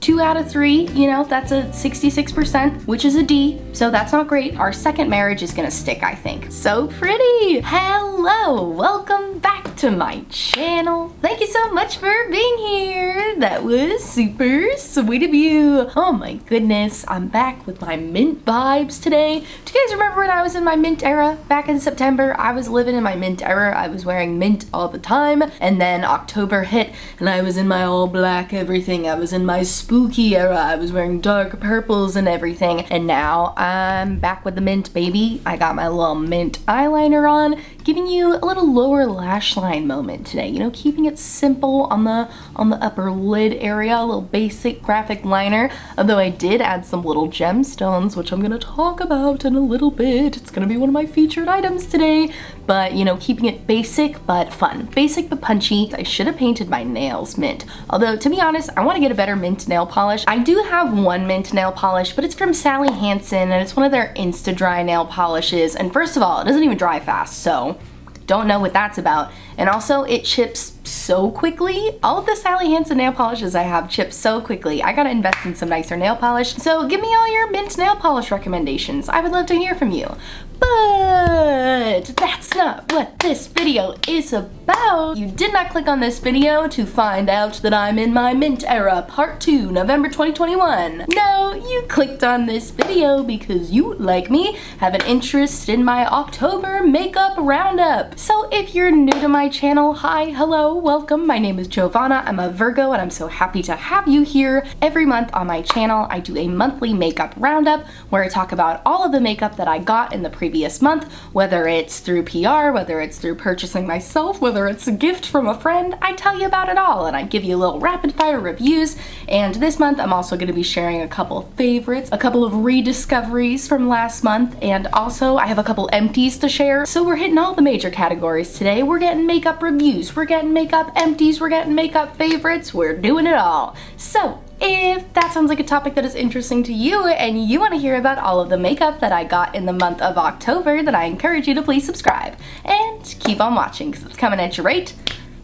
2 out of 3, you know, that's a 66%, which is a D, so that's not great. Our second marriage is gonna stick, I think. So pretty! Hello! Welcome back to my channel. Thank you so much for being here. That was super sweet of you. Oh my goodness, I'm back with my mint vibes today. Do you guys remember when I was in my mint era? Back in September, I was living in my mint era. I was wearing mint all the time, and then October hit, and I was in my all black everything. I was in my spooky era. I was wearing dark purples and everything, and now I'm back with the mint, baby. I got my little mint eyeliner on, giving you a little lower lash line moment today, you know, keeping it simple on the upper lid area, a little basic graphic liner, although I did add some little gemstones, which I'm gonna talk about in a little bit. It's gonna be one of my featured items today, but you know, keeping it basic but fun. Basic but punchy. I should have painted my nails mint, although to be honest, I want to get a better mint nail polish. I do have one mint nail polish, but it's from Sally Hansen, and it's one of their Insta-Dry nail polishes, and first of all, it doesn't even dry fast, so don't know what that's about. And also, it chips so quickly. All of the Sally Hansen nail polishes I have chip so quickly. I gotta invest in some nicer nail polish. So give me all your mint nail polish recommendations. I would love to hear from you. But that's not what this video is about. You did not click on this video to find out that I'm in my mint era, part 2, November 2021. No, you clicked on this video because you, like me, have an interest in my October makeup roundup. So if you're new to my channel, hi, hello, welcome. My name is Giovanna. I'm a Virgo, and I'm so happy to have you here. Every month on my channel, I do a monthly makeup roundup where I talk about all of the makeup that I got in the previous month, whether it's through PR, whether it's through purchasing myself, whether it's a gift from a friend. I tell you about it all, and I give you little rapid fire reviews. And this month, I'm also going to be sharing a couple favorites, a couple of rediscoveries from last month, and also I have a couple empties to share. So we're hitting all the major categories today. We're getting makeup reviews, we're getting makeup empties, we're getting makeup favorites, we're doing it all. So if that sounds like a topic that is interesting to you and you want to hear about all of the makeup that I got in the month of October, then I encourage you to please subscribe and keep on watching because it's coming at you right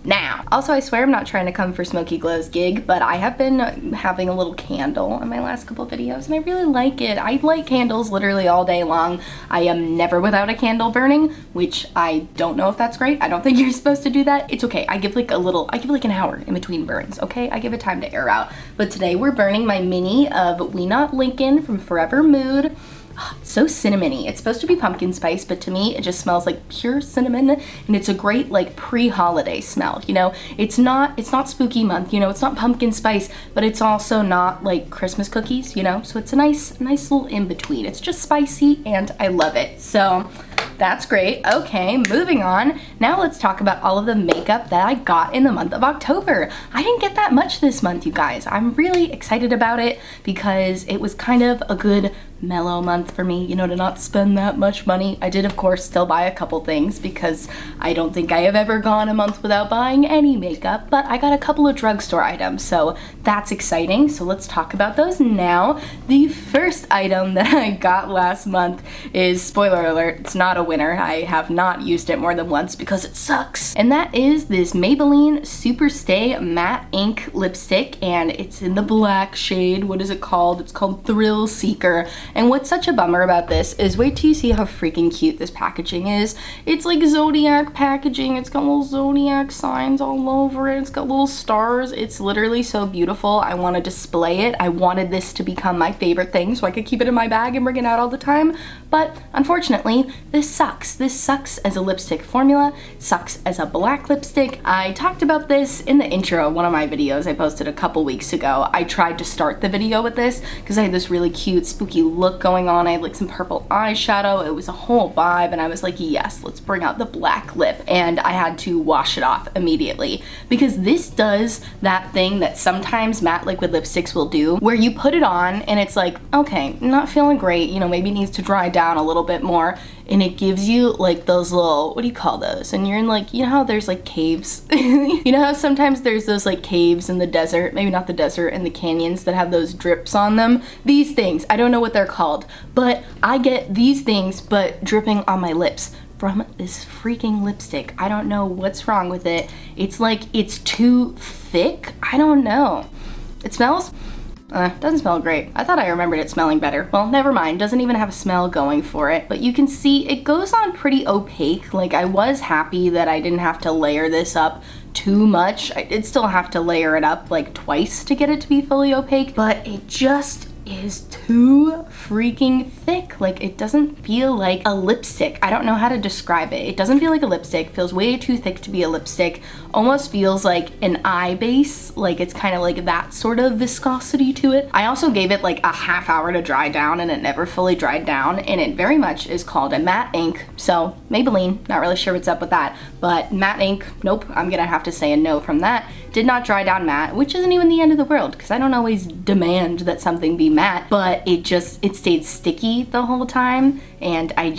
now. Also, I swear I'm not trying to come for Smoky Glow's gig, but I have been having a little candle in my last couple videos, and I really like it. I light candles literally all day long. I am never without a candle burning, which I don't know if that's great. I don't think you're supposed to do that. It's okay. I give like an hour in between burns, okay? I give it time to air out. But today we're burning my mini of We Not Lincoln from Forever Mood. It's so cinnamony. It's supposed to be pumpkin spice, but to me it just smells like pure cinnamon, and it's a great like pre-holiday smell. You know, it's not spooky month, you know, it's not pumpkin spice, but it's also not like Christmas cookies, you know, so it's a nice little in between. It's just spicy and I love it. So that's great. Okay, moving on. Now let's talk about all of the makeup that I got in the month of October. I didn't get that much this month, you guys. I'm really excited about it because it was kind of a good mellow month for me, you know, to not spend that much money. I did, of course, still buy a couple things because I don't think I have ever gone a month without buying any makeup, but I got a couple of drugstore items, so that's exciting. So let's talk about those now. The first item that I got last month is, spoiler alert, it's not a winner. I have not used it more than once because it sucks. And that is this Maybelline Super Stay Matte Ink Lipstick, and it's in the black shade. What is it called? It's called Thrillseeker. And what's such a bummer about this is wait till you see how freaking cute this packaging is. It's like Zodiac packaging. It's got little Zodiac signs all over it. It's got little stars. It's literally so beautiful. I want to display it. I wanted this to become my favorite thing so I could keep it in my bag and bring it out all the time. But unfortunately, this sucks. This sucks as a lipstick formula. It sucks as a black lipstick. I talked about this in the intro of one of my videos I posted a couple weeks ago. I tried to start the video with this because I had this really cute, spooky look going on. I had like some purple eyeshadow. It was a whole vibe, and I was like, yes, let's bring out the black lip. And I had to wash it off immediately because this does that thing that sometimes matte liquid lipsticks will do where you put it on and it's like, okay, not feeling great, you know, maybe it needs to dry down a little bit more, and it gives you like those little, what do you call those? And you're in like, you know how there's like caves? You know how sometimes there's those like caves in the desert, maybe not the desert, in the canyons that have those drips on them? These things, I don't know what they're called, but I get these things but dripping on my lips from this freaking lipstick. I don't know what's wrong with it. It's like, it's too thick. I don't know. It smells Doesn't smell great. I thought I remembered it smelling better. Well, never mind. Doesn't even have a smell going for it. But you can see it goes on pretty opaque. Like, I was happy that I didn't have to layer this up too much. I did still have to layer it up like twice to get it to be fully opaque, but it just is too freaking thick. Like, it doesn't feel like a lipstick. I don't know how to describe it. It doesn't feel like a lipstick. Feels way too thick to be a lipstick. Almost feels like an eye base. Like, it's kind of like that sort of viscosity to it. I also gave it like a half hour to dry down and it never fully dried down, and it very much is called a matte ink. So Maybelline, not really sure what's up with that, but matte ink, nope, I'm gonna have to say a no from that. Did not dry down matte, which isn't even the end of the world because I don't always demand that something be matte, but it stayed sticky the whole time, and I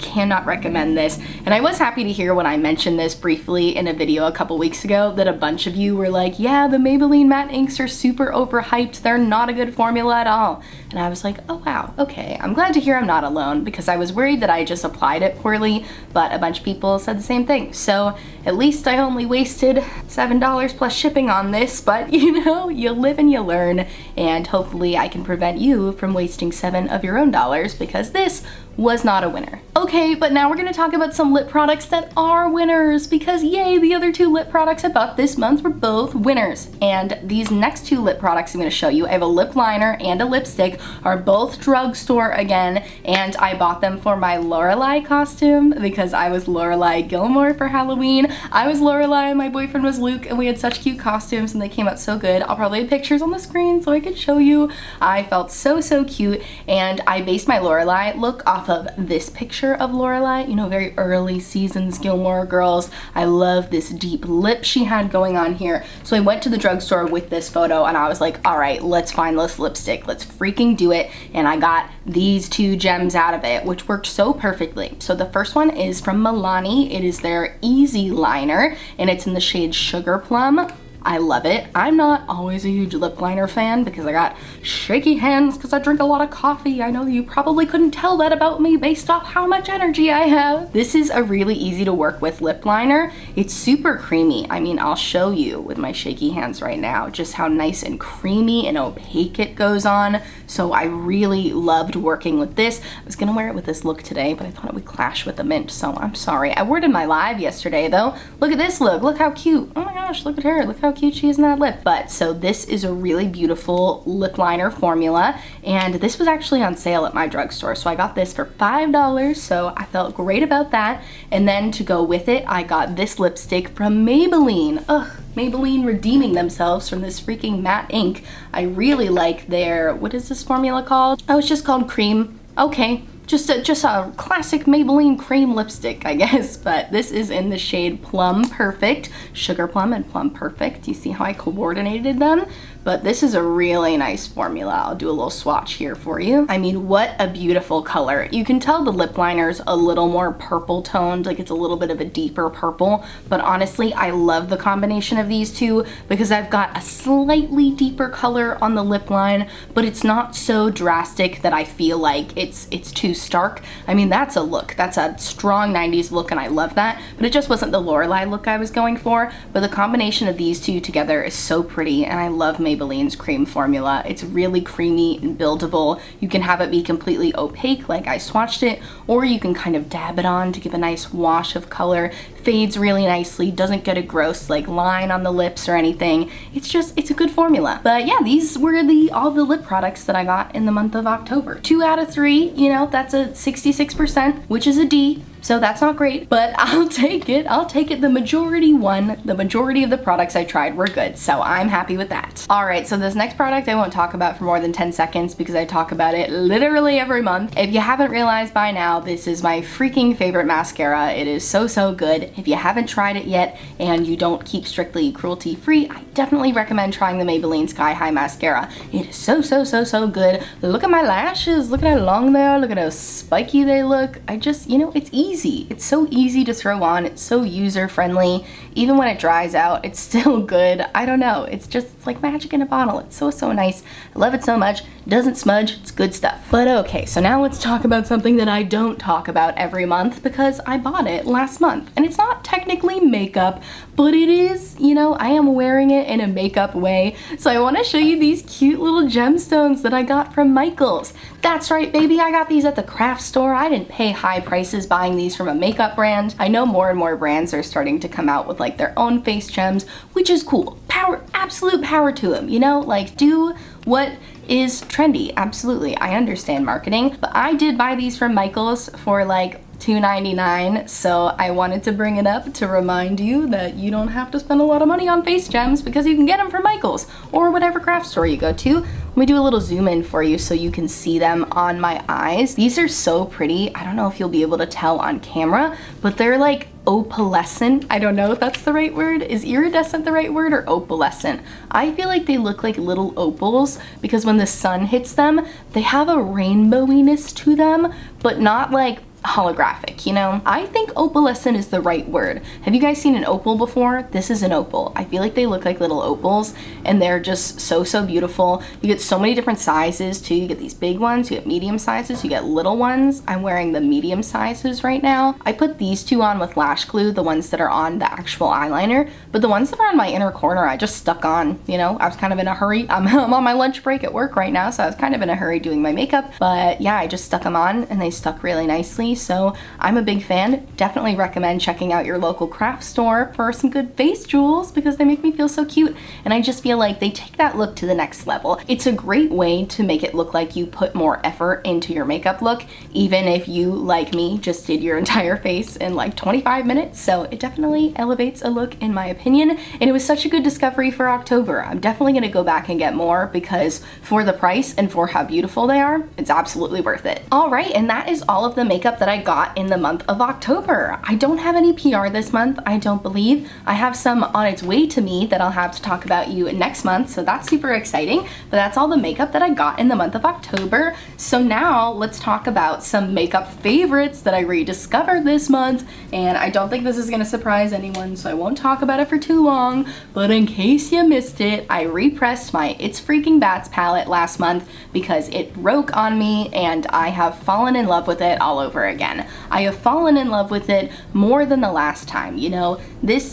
cannot recommend this. And I was happy to hear when I mentioned this briefly in a video a couple weeks ago that a bunch of you were like, yeah, the Maybelline matte inks are super overhyped, they're not a good formula at all. And I was like, oh wow, okay, I'm glad to hear I'm not alone, because I was worried that I just applied it poorly, but a bunch of people said the same thing. So at least I only wasted $7 plus shipping on this, but you know, you live and you learn, and hopefully I can prevent you from wasting $7 of your own dollars, because this was not a winner. Okay, but now we're gonna talk about some lip products that are winners, because yay, the other two lip products I bought this month were both winners. And these next two lip products I'm gonna show you, I have a lip liner and a lipstick, are both drugstore again, and I bought them for my Lorelai costume because I was Lorelai Gilmore for Halloween. I was Lorelai and my boyfriend was Luke, and we had such cute costumes and they came out so good. I'll probably have pictures on the screen so I could show you. I felt so cute, and I based my Lorelai look off of this picture of Lorelai, you know, very early seasons Gilmore Girls. I love this deep lip she had going on here. So I went to the drugstore with this photo and I was like, all right, let's find this lipstick. Let's freaking do it. And I got these two gems out of it, which worked so perfectly. So the first one is from Milani. It is their Easy Liner, and it's in the shade Sugar Plum. I love it. I'm not always a huge lip liner fan because I got shaky hands because I drink a lot of coffee. I know you probably couldn't tell that about me based off how much energy I have. This is a really easy to work with lip liner. It's super creamy. I mean, I'll show you with my shaky hands right now just how nice and creamy and opaque it goes on. So I really loved working with this. I was gonna wear it with this look today, but I thought it would clash with the mint, so I'm sorry. I wore it in my live yesterday though. Look at this look, look how cute. Oh my gosh, look at her, look how cute she is in that lip. But so this is a really beautiful lip liner formula, and this was actually on sale at my drugstore. So I got this for $5, so I felt great about that. And then to go with it, I got this lipstick from Maybelline. Ugh. Maybelline redeeming themselves from this freaking matte ink. I really like their, what is this formula called? Oh, it's just called Cream. Okay, just a classic Maybelline cream lipstick, I guess. But this is in the shade Plum Perfect, Sugar Plum and Plum Perfect. You see how I coordinated them? But this is a really nice formula. I'll do a little swatch here for you. I mean, what a beautiful color. You can tell the lip liner's a little more purple toned, like it's a little bit of a deeper purple, but honestly, I love the combination of these two because I've got a slightly deeper color on the lip line, but it's not so drastic that I feel like it's too stark. I mean, that's a look. That's a strong 90s look, and I love that, but it just wasn't the Lorelai look I was going for. But the combination of these two together is so pretty, and I love Maybelline's cream formula. It's really creamy and buildable. You can have it be completely opaque like I swatched it, or you can kind of dab it on to give a nice wash of color. Fades really nicely, doesn't get a gross like line on the lips or anything. It's a good formula. But yeah, these were all the lip products that I got in the month of October. 2 out of 3, you know, that's a 66%, which is a D. So that's not great, but I'll take it. I'll take it. The majority won. The majority of the products I tried were good, so I'm happy with that. All right, so this next product I won't talk about for more than 10 seconds because I talk about it literally every month. If you haven't realized by now, this is my freaking favorite mascara. It is so good. If you haven't tried it yet and you don't keep strictly cruelty-free, I definitely recommend trying the Maybelline Sky High Mascara. It is so good. Look at my lashes. Look at how long they are. Look at how spiky they look. You know, it's easy. easy. It's so easy to throw on. It's so user-friendly. Even when it dries out, it's still good. I don't know. It's like magic in a bottle. It's so, so nice. I love it so much. It doesn't smudge. It's good stuff. But okay, so now let's talk about something that I don't talk about every month because I bought it last month. And it's not technically makeup, but it is, you know, I am wearing it in a makeup way. So I want to show you these cute little gemstones that I got from Michaels. That's right, baby. I got these at the craft store. I didn't pay high prices buying these from a makeup brand. I know more and more brands are starting to come out with like their own face gems, which is cool. Power, absolute power to them, you know, like do what is trendy. Absolutely. I understand marketing, but I did buy these from Michaels for like $2.99, so I wanted to bring it up to remind you that you don't have to spend a lot of money on face gems because you can get them from Michaels or whatever craft store you go to. Let me do a little zoom in for you so you can see them on my eyes. These are so pretty. I don't know if you'll be able to tell on camera, but they're like opalescent. I don't know if that's the right word. Is iridescent the right word or opalescent? I feel like they look like little opals because when the sun hits them, they have a rainbowiness to them, but not like holographic, you know? I think opalescent is the right word. Have you guys seen an opal before? This is an opal. I feel like they look like little opals and they're just so, so beautiful. You get so many different sizes too. You get these big ones, you get medium sizes, you get little ones. I'm wearing the medium sizes right now. I put these two on with lash glue, the ones that are on the actual eyeliner, but the ones that are on my inner corner, I just stuck on, you know? I was kind of in a hurry. I'm on my lunch break at work right now, so I was kind of in a hurry doing my makeup, but yeah, I just stuck them on and they stuck really nicely. So I'm a big fan. Definitely recommend checking out your local craft store for some good face jewels because they make me feel so cute. And I just feel like they take that look to the next level. It's a great way to make it look like you put more effort into your makeup look, even if you, like me, just did your entire face in like 25 minutes. So it definitely elevates a look in my opinion. And it was such a good discovery for October. I'm definitely gonna go back and get more because for the price and for how beautiful they are, it's absolutely worth it. All right, and that is all of the makeup that I got in the month of October. I don't have any PR this month, I don't believe. I have some on its way to me that I'll have to talk about you next month, so that's super exciting. But that's all the makeup that I got in the month of October. So now let's talk about some makeup favorites that I rediscovered this month. And I don't think this is gonna surprise anyone, so I won't talk about it for too long. But in case you missed it, I repressed my It's Freaking Bats palette last month because it broke on me and I have fallen in love with it all over again. I have fallen in love with it more than the last time. You know,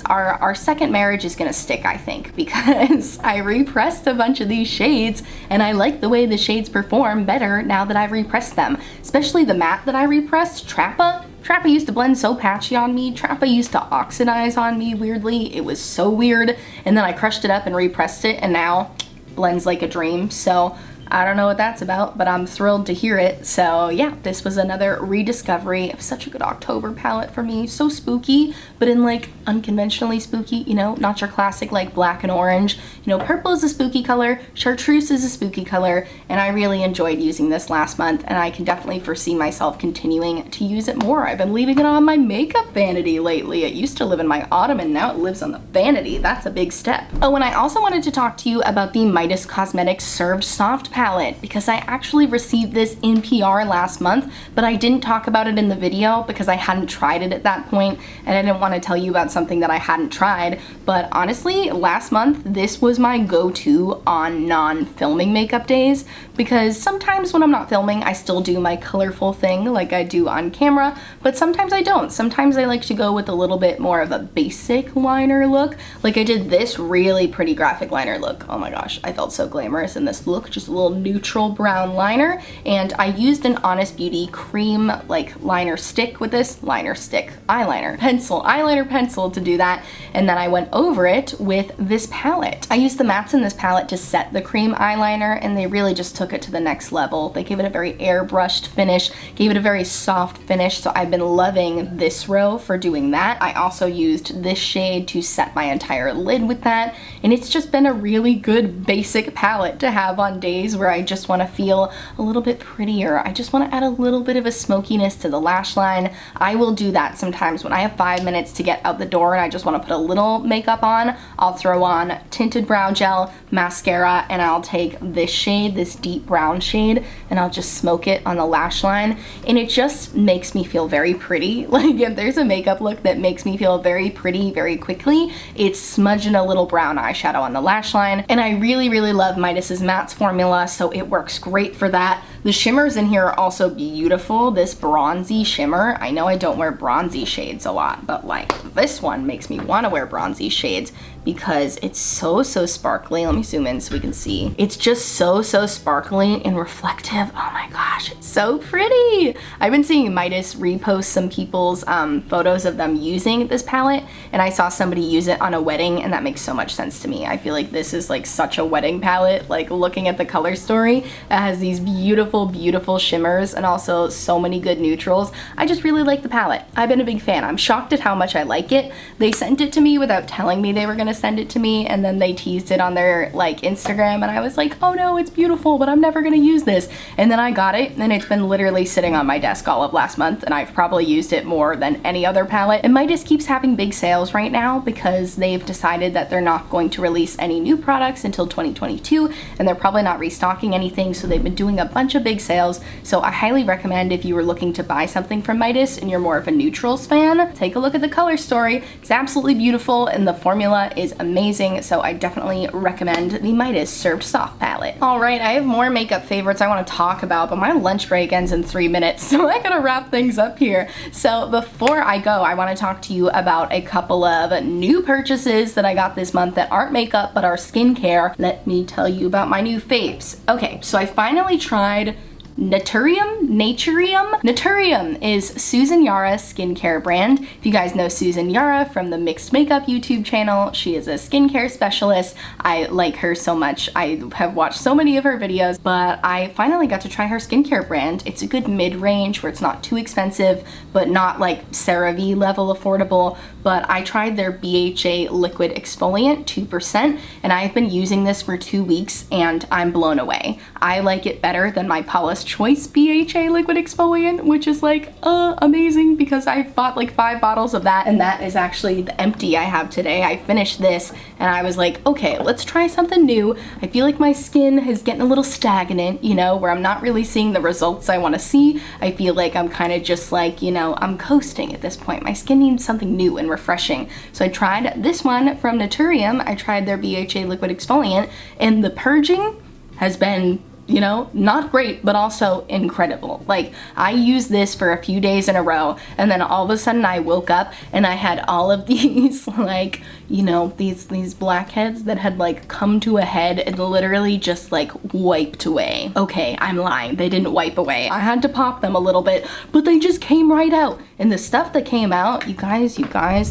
our second marriage is gonna stick, I think, because I repressed a bunch of these shades and I like the way the shades perform better now that I've repressed them. Especially the matte that I repressed, Trappa. Trappa used to blend so patchy on me. Trappa used to oxidize on me weirdly. It was so weird. And then I crushed it up and repressed it and now blends like a dream. So I don't know what that's about, but I'm thrilled to hear it. So yeah, this was another rediscovery of such a good October palette for me. So spooky, but in like unconventionally spooky, you know, not your classic like black and orange. You know, purple is a spooky color, chartreuse is a spooky color, and I really enjoyed using this last month, and I can definitely foresee myself continuing to use it more. I've been leaving it on my makeup vanity lately. It used to live in my ottoman, now it lives on the vanity. That's a big step. Oh, and I also wanted to talk to you about the Midas Cosmetics Served Soft palette because I actually received this in PR last month, but I didn't talk about it in the video because I hadn't tried it at that point and I didn't want to tell you about something that I hadn't tried. But honestly, last month this was my go-to on non-filming makeup days because sometimes when I'm not filming I still do my colorful thing like I do on camera, but sometimes I don't. Sometimes I like to go with a little bit more of a basic liner look. Like I did this really pretty graphic liner look. Oh my gosh, I felt so glamorous in this look. Just a little neutral brown liner, and I used an Honest Beauty cream like liner stick with this eyeliner pencil to do that, and then I went over it with this palette. I used the mattes in this palette to set the cream eyeliner, and they really just took it to the next level. They gave it a very airbrushed finish, gave it a very soft finish, so I've been loving this row for doing that. I also used this shade to set my entire lid with that, and it's just been a really good basic palette to have on days days where I just want to feel a little bit prettier, I just want to add a little bit of a smokiness to the lash line, I will do that sometimes when I have 5 minutes to get out the door and I just want to put a little makeup on. I'll throw on tinted brow gel, mascara, and I'll take this shade, this deep brown shade, and I'll just smoke it on the lash line, and it just makes me feel very pretty. Like, if there's a makeup look that makes me feel very pretty very quickly, it's smudging a little brown eyeshadow on the lash line. And I really, really love Midas's mattes formula, so it works great for that. The shimmers in here are also beautiful. This bronzy shimmer, I know I don't wear bronzy shades a lot, but like this one makes me want to wear bronzy shades because it's so sparkly. Let me zoom in so we can see. It's just so sparkly and reflective. Oh my gosh, it's so pretty. I've been seeing Midas repost some people's photos of them using this palette, and I saw somebody use it on a wedding, and that makes so much sense to me. I feel like this is like such a wedding palette. Like, looking at the color story, it has these beautiful shimmers and also so many good neutrals. I just really like the palette. I've been a big fan. I'm shocked at how much I like it. They sent it to me without telling me they were gonna send it to me, and then they teased it on their like Instagram, and I was like, oh no, it's beautiful, but I'm never gonna use this. And then I got it, and it's been literally sitting on my desk all of last month, and I've probably used it more than any other palette. And Midas keeps having big sales right now because they've decided that they're not going to release any new products until 2022, and they're probably not restocking anything, so they've been doing a bunch of big sales. So I highly recommend, if you were looking to buy something from Midas and you're more of a neutrals fan, take a look at the color story. It's absolutely beautiful, and the formula is amazing, so I definitely recommend the Midas Served Soft palette. All right, I have more makeup favorites I want to talk about, but my lunch break ends in 3 minutes, so I gotta wrap things up here. So before I go, I want to talk to you about a couple of new purchases that I got this month that aren't makeup but are skincare. Let me tell you about my new faves. Okay, so I finally tried Naturium? Naturium is Susan Yara's skincare brand. If you guys know Susan Yara from the Mixed Makeup YouTube channel, she is a skincare specialist. I like her so much. I have watched so many of her videos, but I finally got to try her skincare brand. It's a good mid-range where it's not too expensive, but not like CeraVe level affordable. But I tried their BHA liquid exfoliant 2%, and I've been using this for 2 weeks, and I'm blown away. I like it better than my Paula's Choice BHA liquid exfoliant, which is like amazing, because I've bought like 5 bottles of that, and that is actually the empty I have today. I finished this and I was like, okay, let's try something new. I feel like my skin is getting a little stagnant, you know, where I'm not really seeing the results I want to see. I feel like I'm kind of just like, you know, I'm coasting at this point. My skin needs something new and refreshing. So I tried this one from Naturium. I tried their BHA liquid exfoliant, and the purging has been, you know, not great, but also incredible. Like, I used this for a few days in a row, and then all of a sudden I woke up and I had all of these like, you know, these blackheads that had like come to a head and literally just like wiped away. Okay, I'm lying, they didn't wipe away. I had to pop them a little bit, but they just came right out. And the stuff that came out, you guys,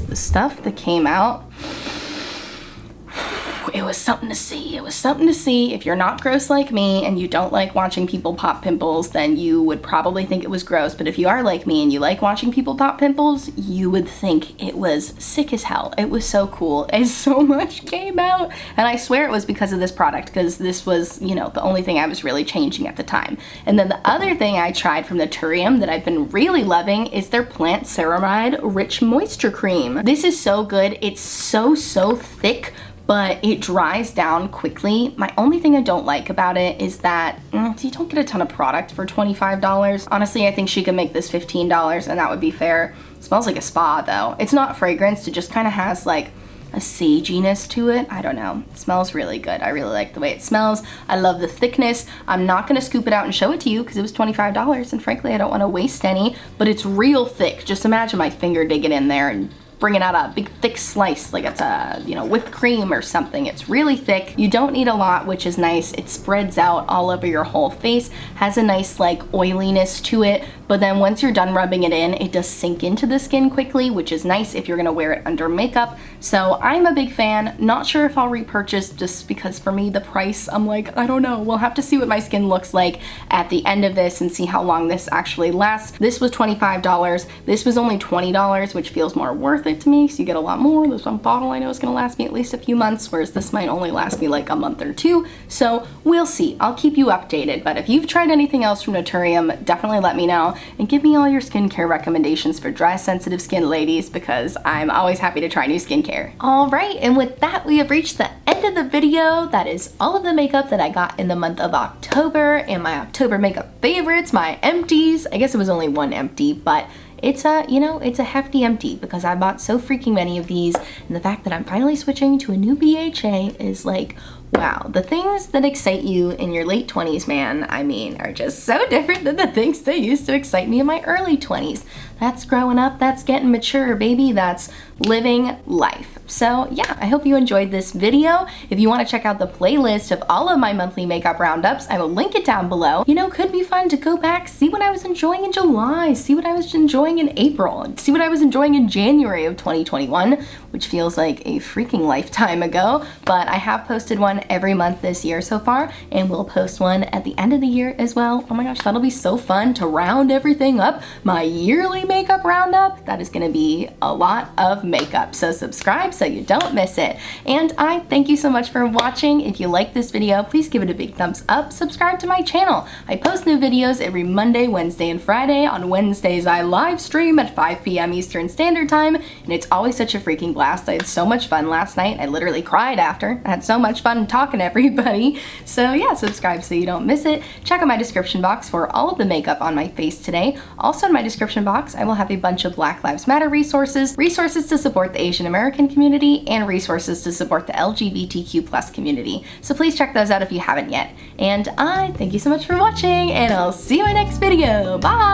the stuff that came out, it was something to see. It was something to see. If you're not gross like me and you don't like watching people pop pimples, then you would probably think it was gross. But if you are like me and you like watching people pop pimples, you would think it was sick as hell. It was so cool, and so much came out. And I swear it was because of this product, because this was, you know, the only thing I was really changing at the time. And then the other thing I tried from Naturium that I've been really loving is their Plant Ceramide Rich Moisture Cream. This is so good. It's so thick, but it dries down quickly. My only thing I don't like about it is that you don't get a ton of product for $25. Honestly, I think she could make this $15 and that would be fair. It smells like a spa though. It's not fragranced, it just kind of has like a saginess to it. I don't know. It smells really good. I really like the way it smells. I love the thickness. I'm not gonna scoop it out and show it to you because it was $25, and frankly, I don't want to waste any, but it's real thick. Just imagine my finger digging in there and bringing out a big thick slice like it's a, you know, whipped cream or something. It's really thick. You don't need a lot, which is nice. It spreads out all over your whole face, has a nice like oiliness to it, but then once you're done rubbing it in, it does sink into the skin quickly, which is nice if you're gonna wear it under makeup. So I'm a big fan. Not sure if I'll repurchase, just because for me the price, I'm like, I don't know. We'll have to see what my skin looks like at the end of this and see how long this actually lasts. This was $25. This was only $20, which feels more worth it it to me, so you get a lot more. This one bottle I know is gonna last me at least a few months, whereas this might only last me like a month or two. So we'll see. I'll keep you updated. But if you've tried anything else from Naturium, definitely let me know and give me all your skincare recommendations for dry, sensitive skin ladies, because I'm always happy to try new skincare. All right, and with that, we have reached the end of the video. That is all of the makeup that I got in the month of October and my October makeup favorites, my empties. I guess it was only one empty, but it's a, you know, it's a hefty empty because I bought so freaking many of these, and the fact that I'm finally switching to a new BHA is like, wow. The things that excite you in your late 20s, man, I mean, are just so different than the things that used to excite me in my early 20s. That's growing up, that's getting mature, baby, that's living life. So yeah, I hope you enjoyed this video. If you want to check out the playlist of all of my monthly makeup roundups, I will link it down below. You know, could be fun to go back, see what I was enjoying in July, see what I was enjoying in April, see what I was enjoying in January of 2021, which feels like a freaking lifetime ago, but I have posted one every month this year so far, and we'll post one at the end of the year as well. Oh my gosh, that'll be so fun to round everything up. My yearly makeup roundup, that is gonna be a lot of makeup, so subscribe so you don't miss it. And I thank you so much for watching. If you like this video, please give it a big thumbs up, subscribe to my channel. I post new videos every Monday, Wednesday, and Friday. On Wednesdays, I live stream at 5 p.m. Eastern Standard Time, and it's always such a freaking blast. I had so much fun last night. I literally cried after. I had so much fun talking to everybody. So yeah, subscribe so you don't miss it. Check out my description box for all of the makeup on my face today. Also in my description box, I will have a bunch of Black Lives Matter resources to support the Asian American community, and resources to support the LGBTQ+ community. So please check those out if you haven't yet. And I thank you so much for watching, and I'll see you in my next video. Bye!